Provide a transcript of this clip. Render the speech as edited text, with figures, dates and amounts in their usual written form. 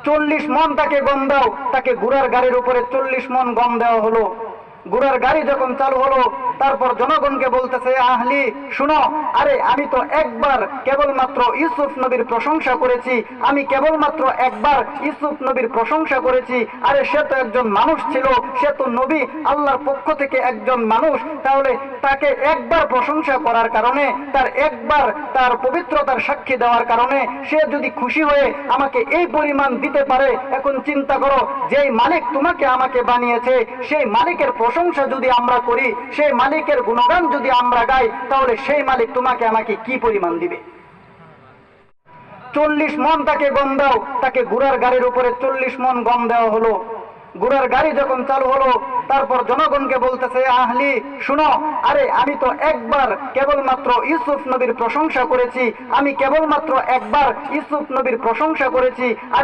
40 মন তাকে গম দাও, তাকে ঘোড়ার গাড়ির উপরে 40 মন গম দেওয়া হলো। ঘোড়ার গাড়ি যখন চালু হলো, তারপর জনগণকে বলতেছে, আহলি শুনো, আরে আমি তো একবার কেবলমাত্র ইউসুফ নবীর প্রশংসা করেছি, আমি কেবলমাত্র একবার ইউসুফ নবীর প্রশংসা করেছি। আরে সে তো একজন মানুষ ছিল, সে তো নবী, আল্লাহর পক্ষ থেকে একজন মানুষ, তাহলে তাকে একবার প্রশংসা করার কারণে, তার একবার তার পবিত্রতার সাক্ষী দেওয়ার কারণে সে যদি খুশি হয়ে আমাকে এই পরিমাণ দিতে পারে, এখন চিন্তা করো, যেই মালিক তোমাকে আমাকে বানিয়েছে সেই মালিকের প্রশংসা যদি আমরা করি, সেই মালিকের গুণগান যদি আমরা গাই, তাহলে সেই মালিক তোমাকে আমাকে কি পরিমাণ দিবে। 40 মন তাকে গম দাও, তাকে ঘোড়ার গাড়ির উপরে 40 মন গম দেওয়া হলো। ঘোড়ার গাড়ি যখন চালু হলো, তারপর জনগণকে বলতেছে, আহলি শুনো, আরে আমি তো একবার কেবলমাত্র ইউসুফ নবীর প্রশংসা করেছি, আমি কেবলমাত্র একবার ইউসুফ নবীর প্রশংসা করেছি।